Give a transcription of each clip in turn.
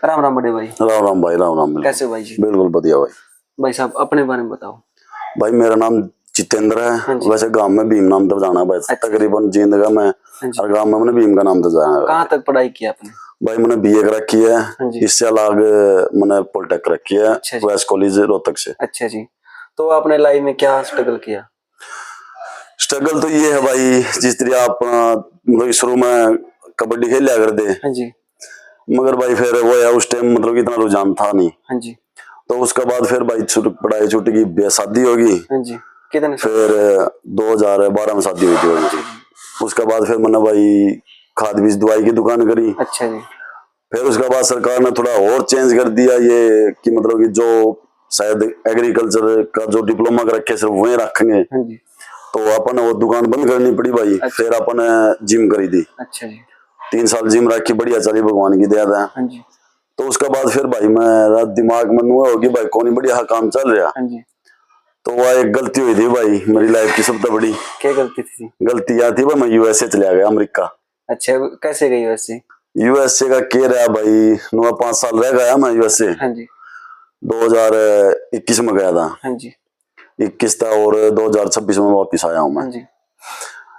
राम राम बड़े भाई। राम राम भाई, राम राम। कैसे हो भाई जी? बिल्कुल बढ़िया भाई। भाई साहब अपने बारे में बताओ। भाई मेरा नाम जितेंद्र है। हाँ जी। वैसे गांव में भीम नाम तो जाना है भाई। अच्छा। तकरीबन जिंदगा में हाँ जी। हर गांव में मैंने भीम का नाम तो जाना है। कहाँ तक पढ़ाई की आपने? भाई मैंने बीए कर रखी है। हाँ जी। इससे अलग मैंने पॉलिटेक रखी है। अच्छा जी। वैस कॉलेज रोहतक से। अच्छा जी। तो आपने लाइफ में क्या स्ट्रगल किया? स्ट्रगल तो ये है भाई, जिस तरह आप मतलब शुरू में कबड्डी खेल लिया करते, हाँ जी। मगर भाई फिर वो है उस टाइम मतलब इतना रुझान था नहीं। हाँ जी। तो उसके बाद फिर भाई पढ़ाई छूट गई, शादी होगी। हाँ जी। कितने साल? फिर 2012 में शादी हुई थी भाई। उसके बाद फिर मैंने भाई खाद बीज दवाई की दुकान करी। अच्छा जी। फिर उसके बाद सरकार ने थोड़ा और चेंज कर दिया ये कि मतलब कि जो शायद एग्रीकल्चर का जो डिप्लोमा कर रखे सिर्फ वही रखेंगे। हाँ जी। तो अपन वो दुकान बंद करनी पड़ी भाई। अच्छा। फिर अपन जिम करी थी। अच्छा जी। 3 साल जिम रखी, बढ़िया चली, भगवान की दया था। हाँ जी। तो उसके बाद फिर भाई मेरा दिमाग में नुआ होगी भाई कौन बढ़िया काम चल रहा। हाँ जी। तो वह एक गलती हुई थी भाई मेरी लाइफ की सबसे बड़ी। क्या गलती थी? गलती यह थी भाई मैं यूएसए चला गया, अमेरिका। अच्छा, कैसे गई वैसे? यूएसए का के रहा भाई, 5 साल रह गया मैं यूएसए। हाँ जी। 2021 में गया था। हाँ जी। 21 था और 2026 में वापिस आया हूँ मैं। हाँ जी।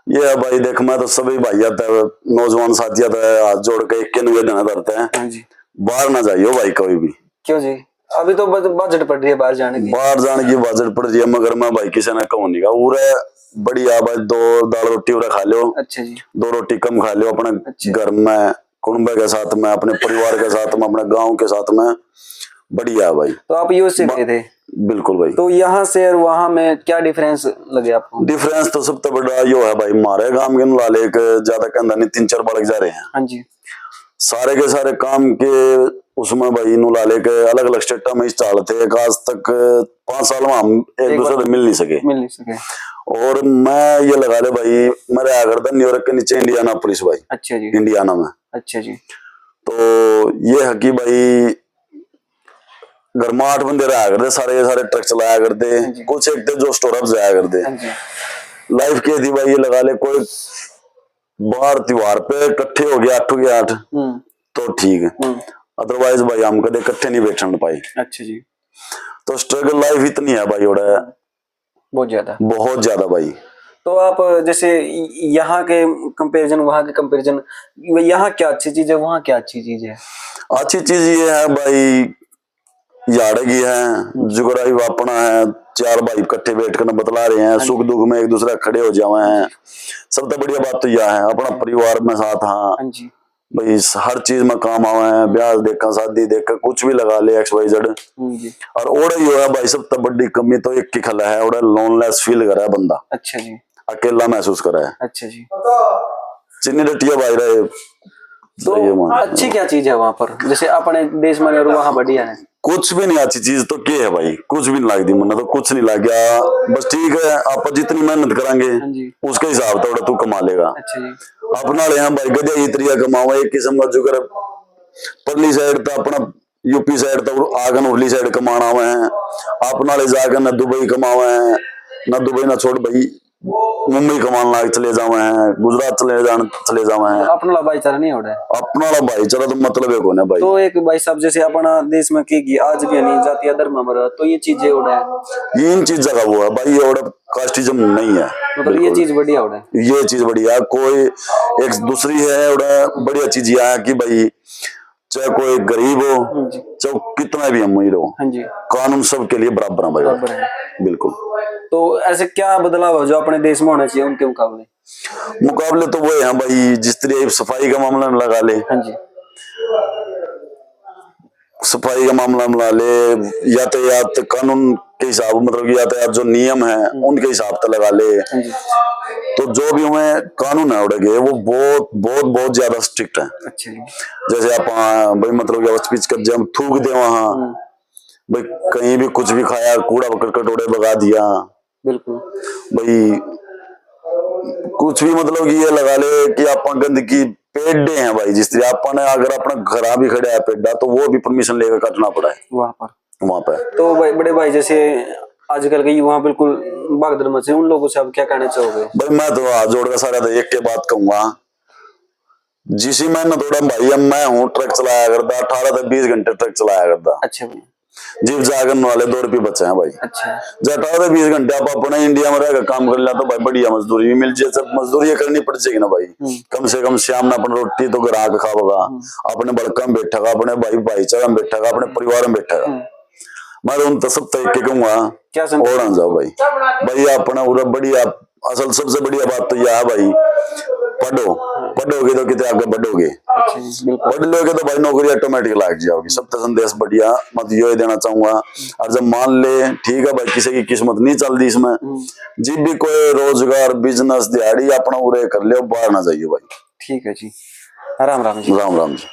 ये है भाई, देख मैं तो सभी भाई आता है, नौजवान साथी आता है, हाथ जोड़ के एक निवेदन करते हैं। हाँ जी। बाहर ना जाइयो भाई कभी भी। क्यों जी? अभी तो बजट पड़ रही है बाहर जाने की। बाहर जाने की बजट पड़ रही है, मगर मैं भाई किसी ने कहूँ नहीं का उरे बढ़िया भाई 2 दाल रोटी उरे खा लो। अच्छा जी। 2 रोटी कम खा लो अपने अच्छा। घर में, कुटुंब के साथ में, अपने परिवार के साथ में, अपने गांव के साथ में, बढ़िया भाई। तो आप यूएसए गए थे? बिल्कुल भाई। तो यहाँ से और वहाँ में क्या डिफरेंस लगे आपको? डिफरेंस तो सबसे बड़ा यो है भाई, हमारे गांव के लाले एक ज्यादा कहना नहीं 3-4 बालक जा रहे हैं। हाँ जी। सारे के सारे काम के उसमें भाई नु लाले के अलग अलग स्टेटा में चाल थे। आज तक 5 साल में हम एक दूसरे से मिल नहीं सके। और मैं ये लगा ले भाई, मेरे आगर था न्यूयॉर्क के नीचे इंडियाना पुलिस भाई। अच्छा जी। इंडियाना में। अच्छा जी। तो ये है कि भाई घर में 8 बंदे रहा करते, सारे के सारे ट्रक चलाया करते। कुछ एक थे जो स्टोर अप जाया करते। लाइफ के थी भाई, ये लगा ले कोई बाहर त्योहार पे इकट्ठे हो गया 8 के 8 तो ठीक है, अदरवाइज भाई हम कदे इकट्ठे नहीं बैठने पाए। अच्छा जी। तो स्ट्रगल लाइफ इतनी है भाई, बहुत ज्यादा भाई। तो आप जैसे यहाँ के कंपैरिजन वहाँ के कंपैरिजन, यहाँ क्या अच्छी चीज है, वहाँ क्या अच्छी चीज है? अच्छी चीज ये है भाई, यादगी है, जुगराई वापना है, 4 भाई इकट्ठे बैठ कर बतला रहे हैं, सुख दुख में एक दूसरे खड़े हो जावे हैं। सबसे बढ़िया बात तो यह है अपना परिवार में साथ। हाँ भाई हर चीज में काम आवे हैं, ब्याह देखा, शादी देखा, कुछ भी लगा ले XYZ। और ओड़ा ही है भाई सबसे बड़ी कमी तो एक की खला है, ओड़ा लोनलेस फील करा है बंदा। अच्छा जी। अकेला महसूस करा है। अच्छा जी। चिन्नी रटिया भाई रहे। तो अच्छी क्या चीज है वहाँ पर, जैसे अपने देश में और वहाँ बढ़िया है? कुछ भी नहीं अच्छी चीज तो क्या है भाई, कुछ भी नहीं लगती मन तो, कुछ नहीं लग गया। बस ठीक है, आप जितनी मेहनत करेंगे उसके हिसाब से तू कमा लेगा। अच्छा जी। अपना ले हम भाई गधे तरीका कमाओ, एक किस्म का जो कर परली साइड तो अपना यूपी साइड तो आगन उरली साइड कमाना हुआ है। अपना ले जाकर न दुबई कमावे हैं, न दुबई न छोड़ भाई मुंबई कमान लाग चले जावे हैं, गुजरात चले जावे हैं। अपना भाईचारा नहीं हो रहा है। अपना भाईचारा तो मतलब है कौन है भाई। तो एक भाई साहब जैसे अपना देश में की आज भी नहीं जातीय धर्म में, तो ये चीजें हो रहा है, इन चीज का वो है भाई, ये कास्टिज्म नहीं है। मतलब ये चीज बढ़िया हो रहा है। ये चीज बढ़िया, कोई एक दूसरी है बढ़िया चीज यह है कि भाई चाहे कोई गरीब हो चाहे कितना भी अमीर हो, कानून सबके लिए बराबर है भाई। बिल्कुल। तो ऐसे क्या बदलाव हो जो अपने देश में होना चाहिए उनके मुकाबले तो वो है भाई, जिस तरह सफाई का मामला में लगा ले। हाँ जी। सफाई का मामला में लगा ले, यातायात कानून के हिसाब मतलब यातायात जो नियम है उनके हिसाब से लगा ले। तो जो भी हमें कानून है उड़े वो बहुत बहुत बहुत ज्यादा स्ट्रिक्ट है। अच्छा। जैसे आप भाई मतलब स्पीच कर जब थूक दे वहां भाई, कहीं भी कुछ भी खाया, कूड़ा कटोरे भगा दिया। बिल्कुल भाई, कुछ भी मतलब कि ये लगा ले कि आप गंदगी पेड़ हैं भाई, जिस तरह अपन अगर अपना घर भी खड़ा है पेड़ा तो वो भी परमिशन लेकर काटना पड़ा है वहां पर। तो भाई बड़े भाई जैसे आजकल के युवा बिल्कुल भागदड़ मचे, उन लोगों से आप क्या कहना चाहोगे? भाई मैं तो हाथ जोड़कर सारा एक के बात कहूंगा जिसी मेहनत थोड़ा भाई अब मैं हूँ ट्रक चलाया करता 18 से 20 घंटे ट्रक चलाया करता अच्छा भाई। जीव जागरण वाले 2 रुपये बचे हैं भाई। अच्छा। जब 18 से 20 घंटे आप अपने इंडिया में रहकर काम कर लिया तो भाई बढ़िया मजदूरी भी मिल जाए। सब मजदूरी करनी पड़ जाएगी ना भाई, कम से कम शाम में अपन रोटी तो ग्राहक खाओगा, अपने बड़का में बैठेगा, अपने भाई भाईचारा में बैठेगा, अपने परिवार में बैठेगा। मैं तो उन तो सब तरीके कहूंगा क्या और आ जाओ भाई। भाई अपना पूरा बढ़िया असल सबसे बढ़िया बात तो यह है भाई, पढ़ोगे तो कितने आगे बढ़ोगे, पढ़ लोगे तो भाई नौकरी ऑटोमेटिक लग जाओगी। सबसे संदेश बढ़िया मत यो देना चाहूंगा। और जब मान ले ठीक है भाई किसी की किस्मत नहीं चलती इसमें, जब भी कोई रोजगार बिजनेस दिहाड़ी अपना उरे कर ले, बाहर ना जाइए भाई। ठीक है जी, राम राम जी। राम राम जी।